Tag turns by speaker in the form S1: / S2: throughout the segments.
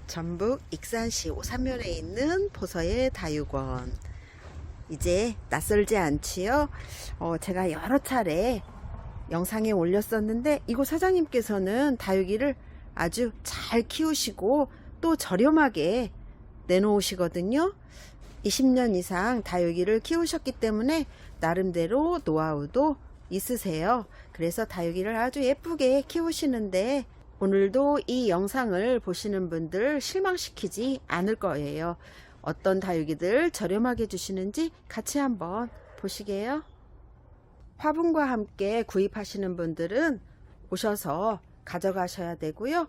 S1: 전북 익산시 오산면에 있는 보서의 다육원. 이제 낯설지 않지요? 제가 여러 차례 영상에 올렸었는데 이곳 사장님께서는 다육이를 아주 잘 키우시고 또 저렴하게 내놓으시거든요. 20년 이상 다육이를 키우셨기 때문에 나름대로 노하우도 있으세요. 그래서 다육이를 아주 예쁘게 키우시는데 오늘도 이 영상을 보시는 분들 실망시키지 않을 거예요. 어떤 다육이들 저렴하게 주시는지 같이 한번 보시게요. 화분과 함께 구입하시는 분들은 오셔서 가져가셔야 되고요.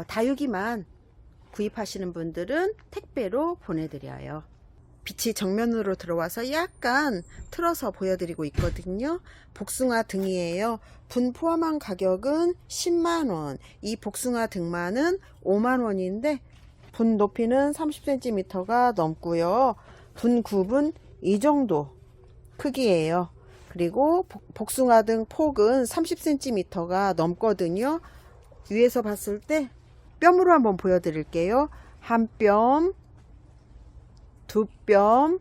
S1: 다육이만 구입하시는 분들은 택배로 보내드려요. 빛이 정면으로 들어와서 약간 틀어서 보여드리고 있거든요. 복숭아 등이에요. 분 포함한 가격은 10만원. 이 복숭아 등만은 5만원인데 분 높이는 30cm가 넘고요. 분 굽은 이 정도 크기예요. 그리고 복숭아 등 폭은 30cm가 넘거든요. 위에서 봤을 때 뼘으로 한번 보여드릴게요. 한 뼘, 두 뼘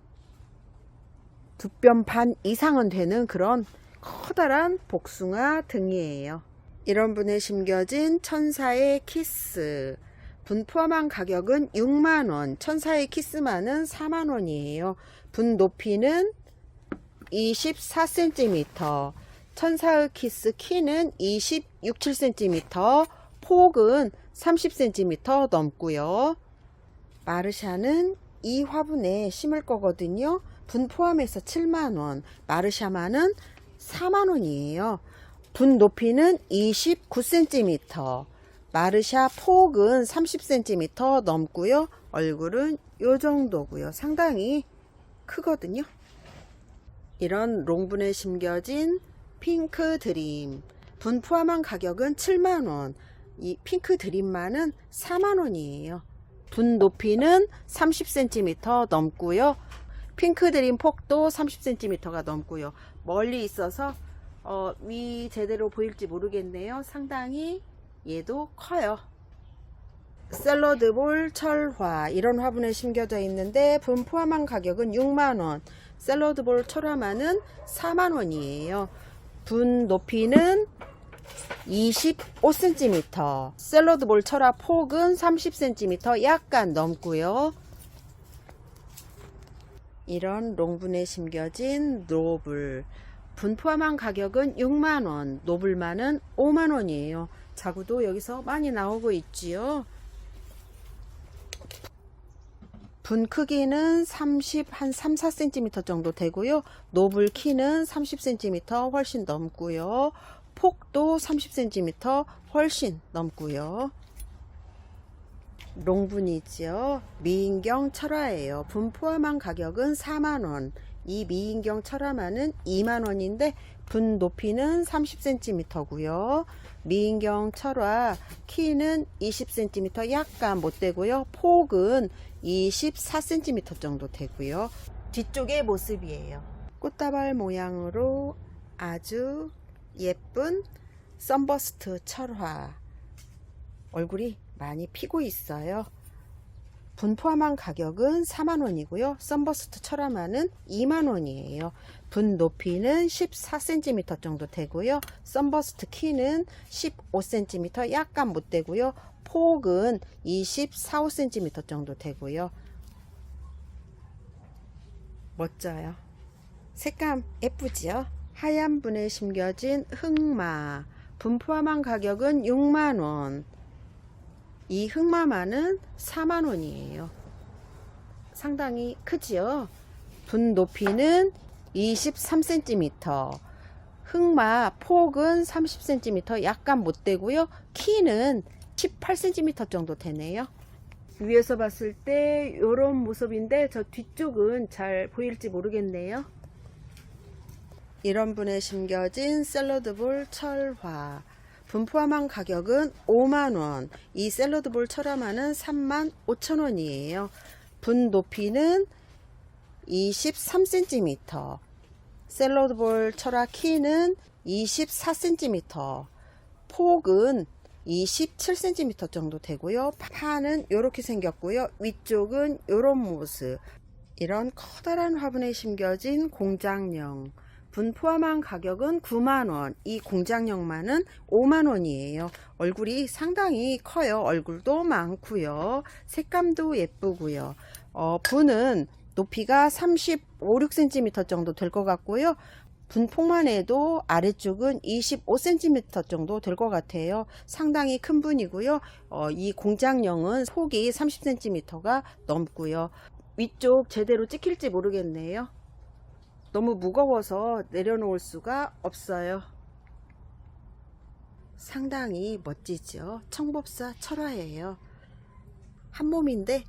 S1: 반 이상은 되는 그런 커다란 복숭아 등이에요. 이런 분에 심겨진 천사의 키스. 분 포함한 가격은 6만원, 천사의 키스만은 4만원이에요. 분 높이는 24cm, 천사의 키스 키는 26~27cm, 폭은 30cm 넘고요. 마르샤는 이 화분에 심을 거거든요. 분 포함해서 7만원, 마르샤만은 4만원이에요. 분 높이는 29cm, 마르샤 폭은 30cm 넘고요. 얼굴은 요 정도고요. 상당히 크거든요. 이런 롱분에 심겨진 핑크 드림. 분 포함한 가격은 7만원. 이 핑크 드림만은 4만원이에요. 분 높이는 30cm 넘고요. 핑크 드림 폭도 30cm가 넘고요. 멀리 있어서 위 제대로 보일지 모르겠네요. 상당히 얘도 커요. 샐러드볼 철화. 이런 화분에 심겨져 있는데 분 포함한 가격은 6만원. 샐러드볼 철화만은 4만원이에요. 분 높이는 25cm, 샐러드볼 철화 폭은 30cm 약간 넘고요. 이런 롱분에 심겨진 노블. 분 포함한 가격은 6만원, 노블만은 5만원이에요. 자구도 여기서 많이 나오고 있지요. 분 크기는 한 3~4cm 정도 되고요. 노블 키는 30cm 훨씬 넘고요. 폭도 30cm 훨씬 넘고요. 롱분이지요. 미인경 철화예요. 분 포함한 가격은 4만원. 이 미인경 철화만은 2만원인데 분 높이는 30cm고요. 미인경 철화 키는 20cm 약간 못 되고요. 폭은 24cm 정도 되고요. 뒤쪽의 모습이에요. 꽃다발 모양으로 아주 예쁜 썬버스트 철화. 얼굴이 많이 피고 있어요. 분 포함한 가격은 4만원이고요. 썬버스트 철화만은 2만원이에요. 분 높이는 14cm 정도 되고요. 썬버스트 키는 15cm 약간 못 되고요. 폭은 24~25cm 정도 되고요. 멋져요. 색감 예쁘지요? 하얀 분에 심겨진 흑마. 분 포함한 가격은 6만원. 이 흑마만은 4만원이에요. 상당히 크지요? 분 높이는 23cm. 흑마 폭은 30cm 약간 못 되고요. 키는 18cm 정도 되네요. 위에서 봤을 때 이런 모습인데 저 뒤쪽은 잘 보일지 모르겠네요. 이런 분에 심겨진 샐러드볼 철화. 분 포함한 가격은 5만원. 이 샐러드볼 철화만은 35,000원이에요. 분 높이는 23cm. 샐러드볼 철화 키는 24cm. 폭은 27cm 정도 되고요. 판은 이렇게 생겼고요. 위쪽은 이런 모습. 이런 커다란 화분에 심겨진 공장용. 분 포함한 가격은 9만원. 이 공장용만은 5만원이에요. 얼굴이 상당히 커요. 얼굴도 많고요. 색감도 예쁘고요. 분은 높이가 35, 6cm 정도 될 것 같고요. 분폭만 해도 아래쪽은 25cm 정도 될 것 같아요. 상당히 큰 분이고요. 이 공장용은 폭이 30cm가 넘고요. 위쪽 제대로 찍힐지 모르겠네요. 너무 무거워서 내려놓을 수가 없어요. 상당히 멋지죠. 청법사 철화예요. 한 몸인데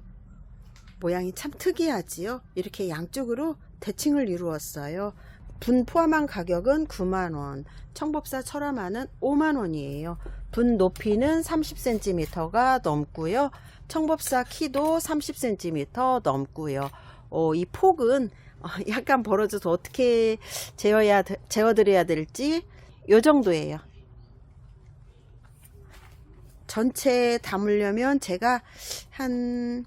S1: 모양이 참 특이하지요. 이렇게 양쪽으로 대칭을 이루었어요. 분 포함한 가격은 9만원, 청법사 철화만은 5만원이에요. 분 높이는 30cm가 넘고요. 청법사 키도 30cm 넘고요. 이 폭은 약간 벌어져서 어떻게 재워드려야 될지 요 정도예요. 전체 담으려면 제가 한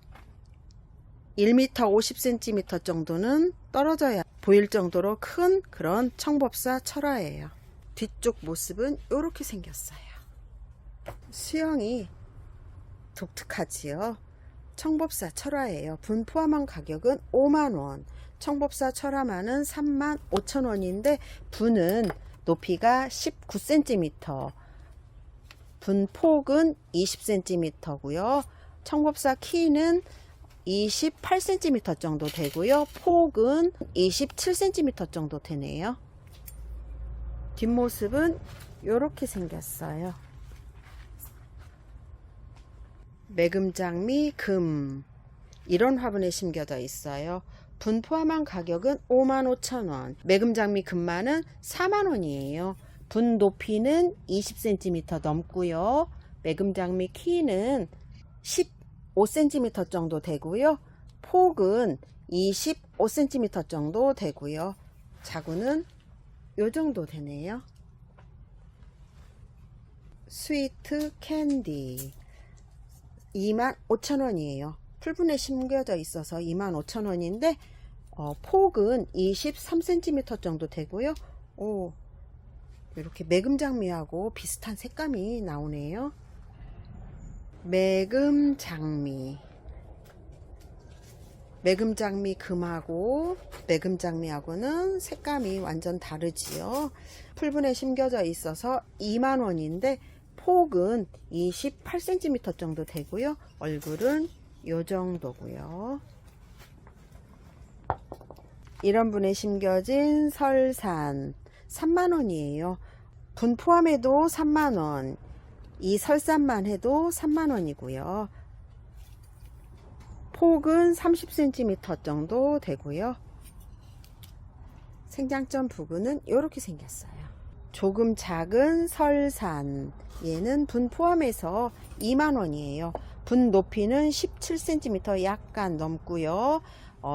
S1: 1m 50cm 정도는 떨어져야 보일 정도로 큰 그런 청법사 철화예요. 뒤쪽 모습은 이렇게 생겼어요. 수영이 독특하지요. 청법사 철화예요. 분 포함한 가격은 5만원, 청법사 철화만은 35,000원인데 분은 높이가 19cm, 분 폭은 20cm고요. 청법사 키는 28cm 정도 되고요. 폭은 27cm 정도 되네요. 뒷모습은 이렇게 생겼어요. 매금장미 금, 이런 화분에 심겨져 있어요. 분 포함한 가격은 55,000원, 매금장미 금만은 4만원이에요. 분 높이는 20cm 넘고요. 매금장미 키는 15cm 정도 되고요. 폭은 25cm 정도 되고요. 자구는 요 정도 되네요. 스위트 캔디 25,000원이에요. 풀분에 심겨져 있어서 25,000원인데 폭은 23cm 정도 되고요. 이렇게 매금장미하고 비슷한 색감이 나오네요. 매금장미 금하고 매금장미하고는 색감이 완전 다르지요. 풀분에 심겨져 있어서 2만원인데 폭은 28cm 정도 되고요. 얼굴은 요 정도고요. 이런 분에 심겨진 설산 3만원이에요. 분 포함해도 3만원, 이 설산만 해도 3만원이고요. 폭은 30cm 정도 되고요. 생장점 부분은 이렇게 생겼어요. 조금 작은 설산, 얘는 분 포함해서 2만원이에요. 분 높이는 17cm 약간 넘고요.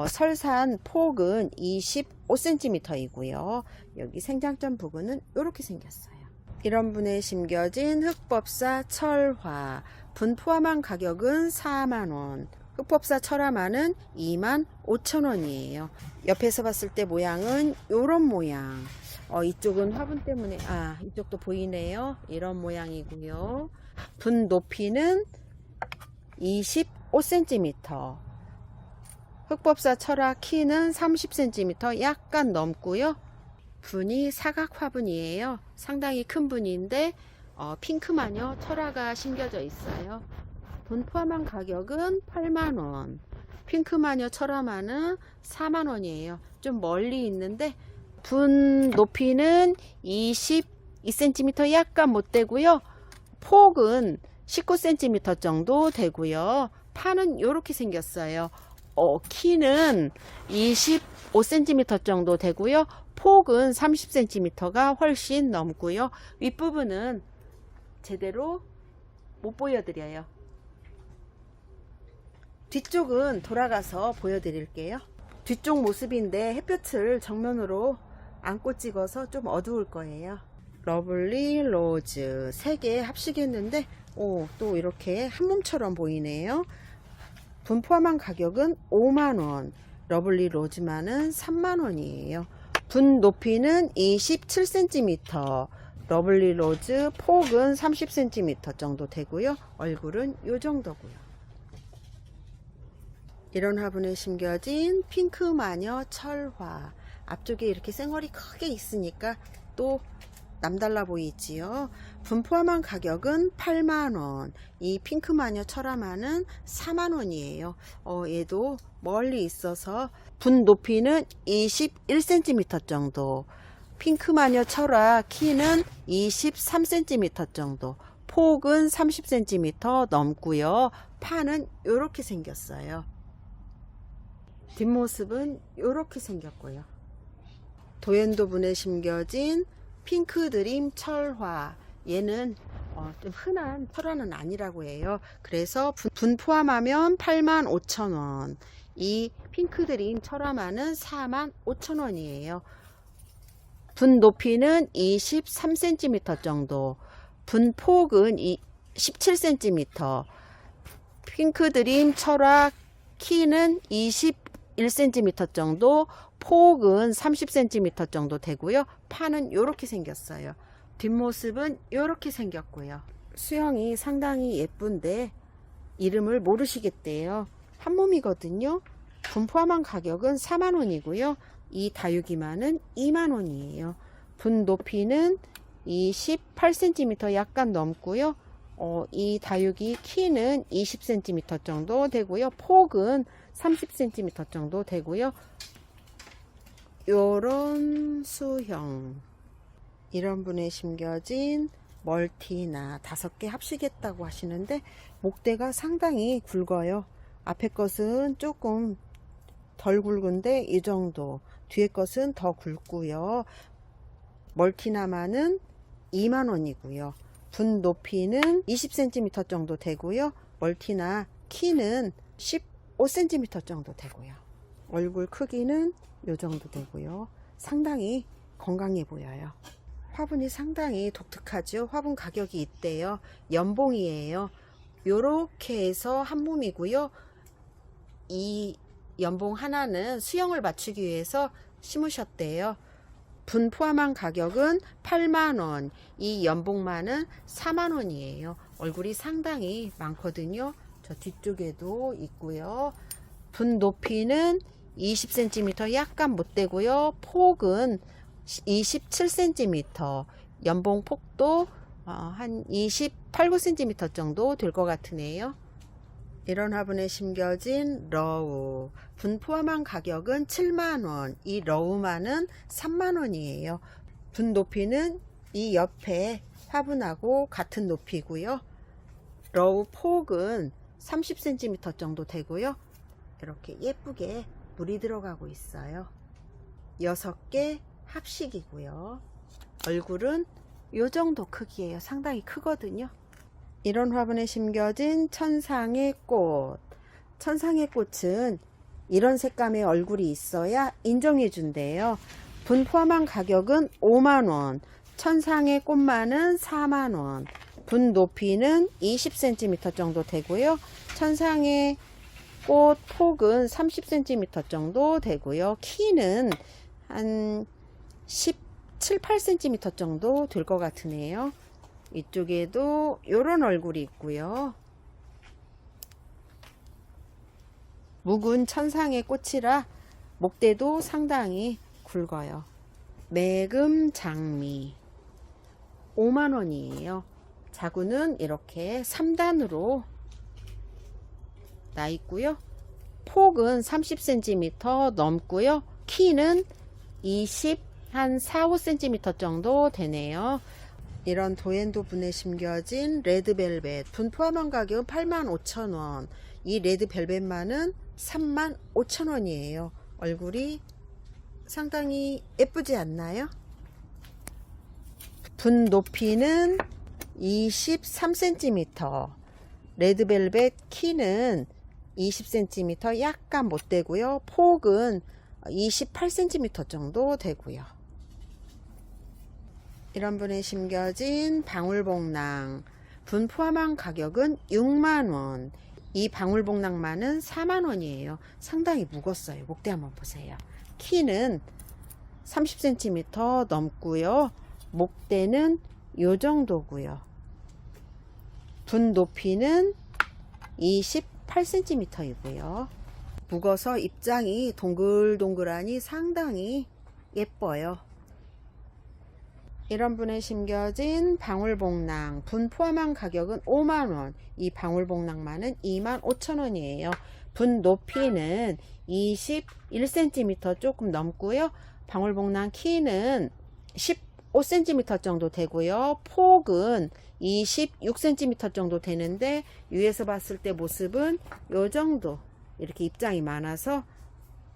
S1: 설산 폭은 25cm이고요. 여기 생장점 부분은 이렇게 생겼어요. 이런 분에 심겨진 흑법사 철화, 분 포함한 가격은 4만원, 흑법사 철화만은 25,000원이에요. 옆에서 봤을 때 모양은 이런 모양. 이쪽은 화분 때문에 이쪽도 보이네요. 이런 모양이고요. 분 높이는 25cm, 흑법사 철화 키는 30cm 약간 넘고요. 분이 사각 화분이에요. 상당히 큰 분인데 핑크마녀 철화가 심겨져 있어요. 분 포함한 가격은 8만원, 핑크마녀 철화만은 4만원이에요. 좀 멀리 있는데 분 높이는 22cm 약간 못 되고요. 폭은 19cm 정도 되고요. 판은 이렇게 생겼어요. 키는 25cm 정도 되고요. 폭은 30cm가 훨씬 넘고요. 윗부분은 제대로 못 보여드려요. 뒤쪽은 돌아가서 보여드릴게요. 뒤쪽 모습인데 햇볕을 정면으로 안고 찍어서 좀 어두울 거예요. 러블리 로즈 3개 합식했는데 또 이렇게 한 몸처럼 보이네요. 분 포함한 가격은 5만원, 러블리 로즈만은 3만원이에요. 분 높이는 27cm, 러블리 로즈 폭은 30cm 정도 되고요. 얼굴은 요 정도고요. 이런 화분에 심겨진 핑크 마녀 철화. 앞쪽에 이렇게 쌩얼이 크게 있으니까 또 남달라 보이지요. 분 포함한 가격은 8만원. 이 핑크 마녀 철화만은 4만원이에요. 얘도 멀리 있어서 분 높이는 21cm 정도, 핑크 마녀 철화 키는 23cm 정도, 폭은 30cm 넘고요. 판은 이렇게 생겼어요. 뒷모습은 이렇게 생겼고요. 도엔도분에 심겨진 핑크 드림 철화. 얘는 좀 흔한 철화는 아니라고 해요. 그래서 분 포함하면 85,000원. 이 핑크 드림 철화만은 45,000원이에요. 분 높이는 23cm 정도, 분 폭은 17cm, 핑크 드림 철화 키는 21cm 정도, 폭은 30cm 정도 되고요. 판은 이렇게 생겼어요. 뒷모습은 이렇게 생겼고요. 수영이 상당히 예쁜데 이름을 모르시겠대요. 한 몸이거든요. 분 포함한 가격은 4만원이고요. 이 다육이만은 2만원이에요. 분 높이는 28cm 약간 넘고요. 이 다육이 키는 20cm 정도 되고요. 폭은 30cm 정도 되고요. 요런 수형, 이런 분에 심겨진 멀티나 5개 합식했다고 하시는데 목대가 상당히 굵어요. 앞에 것은 조금 덜 굵은데 이 정도, 뒤에 것은 더 굵고요. 멀티나만은 2만원이고요. 분 높이는 20cm 정도 되고요. 멀티나 키는 15cm 정도 되고요. 얼굴 크기는 요 정도 되고요. 상당히 건강해 보여요. 화분이 상당히 독특하죠. 화분 가격이 있대요. 연봉이에요. 요렇게 해서 한 몸이고요. 이 연봉 하나는 수영을 맞추기 위해서 심으셨대요. 분 포함한 가격은 8만원, 이 연봉만은 4만원이에요. 얼굴이 상당히 많거든요. 저 뒤쪽에도 있고요. 분 높이는 20cm 약간 못 되고요. 폭은 27cm, 연봉 폭도 한 28, 9cm 정도 될 것 같으네요. 이런 화분에 심겨진 러우, 분 포함한 가격은 7만원, 이 러우만은 3만원이에요. 분 높이는 이 옆에 화분하고 같은 높이고요. 러우 폭은 30cm 정도 되고요. 이렇게 예쁘게 물이 들어가고 있어요. 6개 합식이고요. 얼굴은 요 정도 크기예요. 상당히 크거든요. 이런 화분에 심겨진 천상의 꽃. 천상의 꽃은 이런 색감의 얼굴이 있어야 인정해 준대요. 분 포함한 가격은 5만원, 천상의 꽃만은 4만원, 분 높이는 20cm 정도 되고요. 천상의 꽃 폭은 30cm 정도 되고요. 키는 한 17, 8cm 정도 될 것 같으네요. 이쪽에도 이런 얼굴이 있고요. 묵은 천상의 꽃이라 목대도 상당히 굵어요. 매금 장미 5만원이에요. 자구는 이렇게 3단으로 나 있고요. 폭은 30cm 넘고요. 키는 4, 5cm 정도 되네요. 이런 도엔도 분에 심겨진 레드벨벳, 분 포함한 가격은 85,000원, 이 레드벨벳만은 35,000원이에요. 얼굴이 상당히 예쁘지 않나요? 분 높이는 23cm, 레드벨벳 키는 20cm 약간 못 되고요. 폭은 28cm 정도 되고요. 이런 분에 심겨진 방울복랑 분 포함한 가격은 6만원. 이 방울복랑만은 4만원이에요. 상당히 무겁어요. 목대 한번 보세요. 키는 30cm 넘고요. 목대는 요 정도고요. 분 높이는 28cm이고요. 묵어서 입장이 동글동글하니 상당히 예뻐요. 이런 분에 심겨진 방울복랑 분 포함한 가격은 5만원. 이 방울복랑만은 25,000원이에요. 분 높이는 21cm 조금 넘고요. 방울복랑 키는 15cm 정도 되고요. 폭은 26cm 정도 되는데 위에서 봤을 때 모습은 요 정도 이렇게 입장이 많아서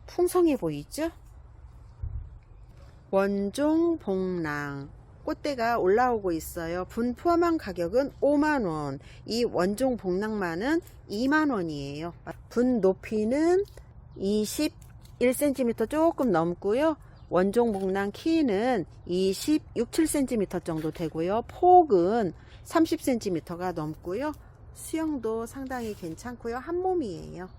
S1: 풍성해 보이죠? 원종복랑 꽃대가 올라오고 있어요. 분 포함한 가격은 5만원. 이 원종복랑만은 2만원이에요. 분 높이는 21cm 조금 넘고요. 원종복랑 키는 26cm 정도 되고요. 폭은 30cm가 넘고요. 수영도 상당히 괜찮고요. 한 몸이에요.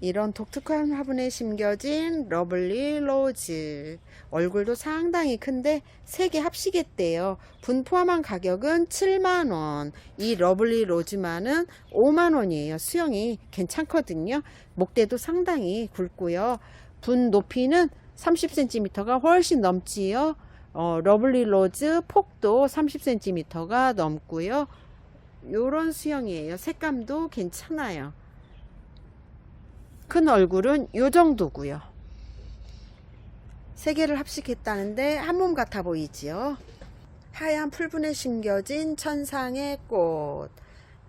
S1: 이런 독특한 화분에 심겨진 러블리 로즈. 얼굴도 상당히 큰데 3개 합시겠대요. 분 포함한 가격은 7만원. 이 러블리 로즈만은 5만원이에요. 수영이 괜찮거든요. 목대도 상당히 굵고요. 분 높이는 30cm가 훨씬 넘지요. 러블리 로즈 폭도 30cm가 넘고요. 요런 수영이에요. 색감도 괜찮아요. 큰 얼굴은 요 정도고요. 3개를 합식했다는데 한 몸 같아 보이지요. 하얀 풀분에 심겨진 천상의 꽃.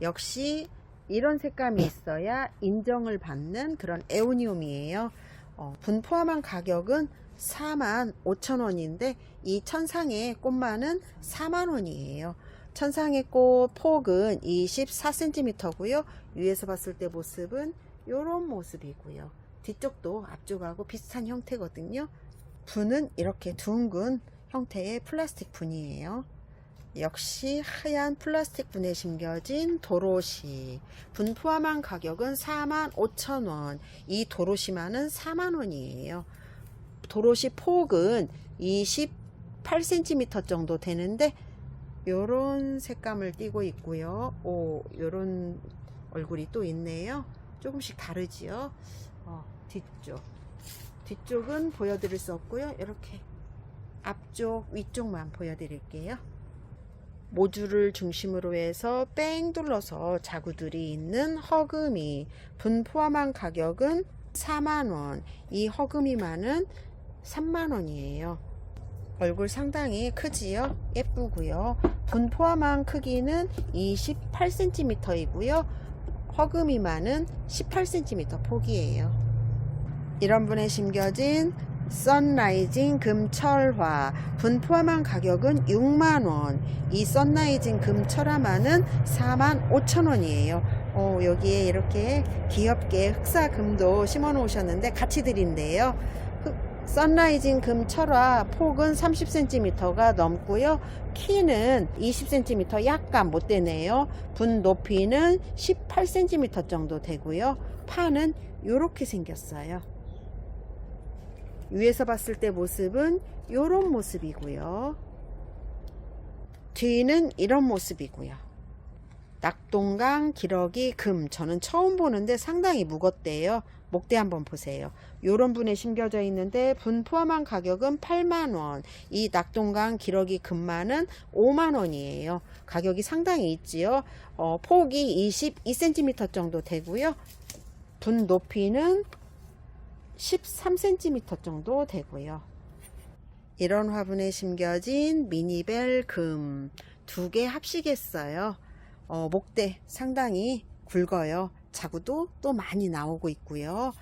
S1: 역시 이런 색감이 있어야 인정을 받는 그런 에오니움이에요. 분 포함한 가격은 45,000원인데 이 천상의 꽃만은 4만원이에요. 천상의 꽃 폭은 24cm고요. 위에서 봤을 때 모습은 요런 모습이고요. 뒤쪽도 앞쪽하고 비슷한 형태거든요. 분은 이렇게 둥근 형태의 플라스틱 분이에요. 역시 하얀 플라스틱 분에 심겨진 도로시. 분 포함한 가격은 45,000원. 이 도로시만은 4만원이에요. 도로시 폭은 28cm 정도 되는데 요런 색감을 띠고 있고요. 요런 얼굴이 또 있네요. 조금씩 다르지요. 뒤쪽은 보여드릴 수 없고요. 이렇게 앞쪽 위쪽만 보여드릴게요. 모주를 중심으로 해서 뺑 둘러서 자구들이 있는 허금이. 분 포함한 가격은 4만원. 이 허금이만은 3만원이에요. 얼굴 상당히 크지요. 예쁘고요. 분 포함한 크기는 28cm이고요. 허금이만은 18cm 폭이에요. 이런 분에 심겨진 선라이징 금철화. 분 포함한 가격은 6만원. 이 선라이징 금철화만은 45,000원이에요. 여기에 이렇게 귀엽게 흑사금도 심어 놓으셨는데 같이 드린대요. 선라이징 금철화 폭은 30cm가 넘고요. 키는 20cm 약간 못 되네요. 분 높이는 18cm 정도 되고요. 파는 이렇게 생겼어요. 위에서 봤을 때 모습은 이런 모습이고요. 뒤는 이런 모습이고요. 낙동강 기러기 금. 저는 처음 보는데 상당히 무겁대요. 목대 한번 보세요. 요런 분에 심겨져 있는데 분 포함한 가격은 8만원. 이 낙동강 기러기 금만은 5만원이에요. 가격이 상당히 있지요. 폭이 22cm 정도 되고요. 분 높이는 13cm 정도 되고요. 이런 화분에 심겨진 미니벨 금. 2개 합식했어요. 목대 상당히 굵어요. 자구도 또 많이 나오고 있고요.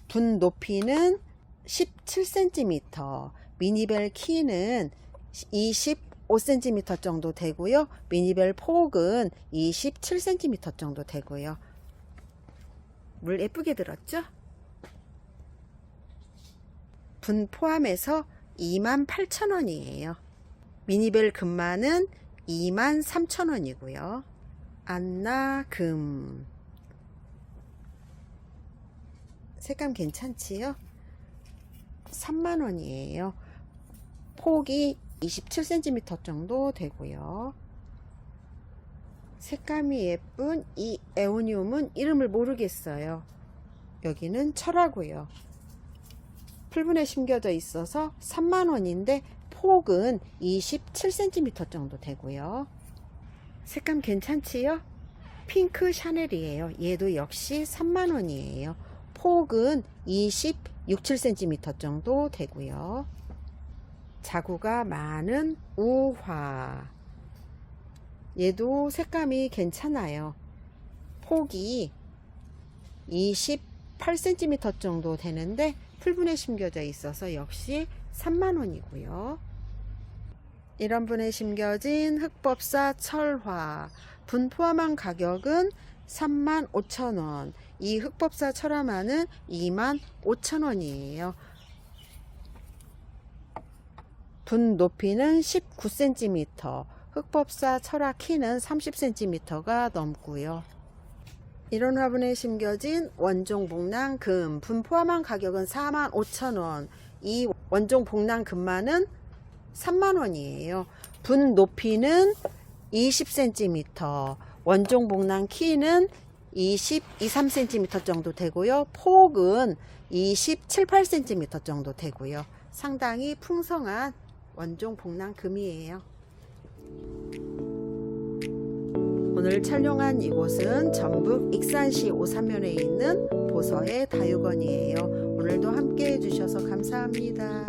S1: 분 높이는 17cm. 미니벨 키는 25cm 정도 되고요. 미니벨 폭은 27cm 정도 되고요. 물 예쁘게 들었죠? 분 포함해서 28,000원이에요. 미니벨 금마는 23,000원이고요. 안나 금 색감 괜찮지요? 3만원이에요. 폭이 27cm 정도 되고요. 색감이 예쁜 이 에오니움은 이름을 모르겠어요. 여기는 철하고요. 풀분에 심겨져 있어서 3만원인데 폭은 27cm 정도 되고요. 색감 괜찮지요? 핑크 샤넬이에요. 얘도 역시 3만원이에요. 폭은 27cm 정도 되고요. 자구가 많은 우화. 얘도 색감이 괜찮아요. 폭이 28cm 정도 되는데 풀분에 심겨져 있어서 역시 3만원이고요. 이런 분에 심겨진 흑법사 철화. 분 포함한 가격은 35,000원. 이 흑법사 철화만은 25,000원이에요. 분 높이는 19cm. 흑법사 철화 키는 30cm가 넘고요. 이런 화분에 심겨진 원종 복랑 금. 분 포함한 가격은 45,000원. 이 원종 복랑 금만은 3만원이에요. 분 높이는 20cm. 원종 복랑 키는 23cm 정도 되고요. 폭은 27, 8cm 정도 되고요. 상당히 풍성한 원종 복랑 금이에요. 오늘 촬영한 이곳은 전북 익산시 오산면에 있는 보서의 다육원이에요. 오늘도 함께 해주셔서 감사합니다.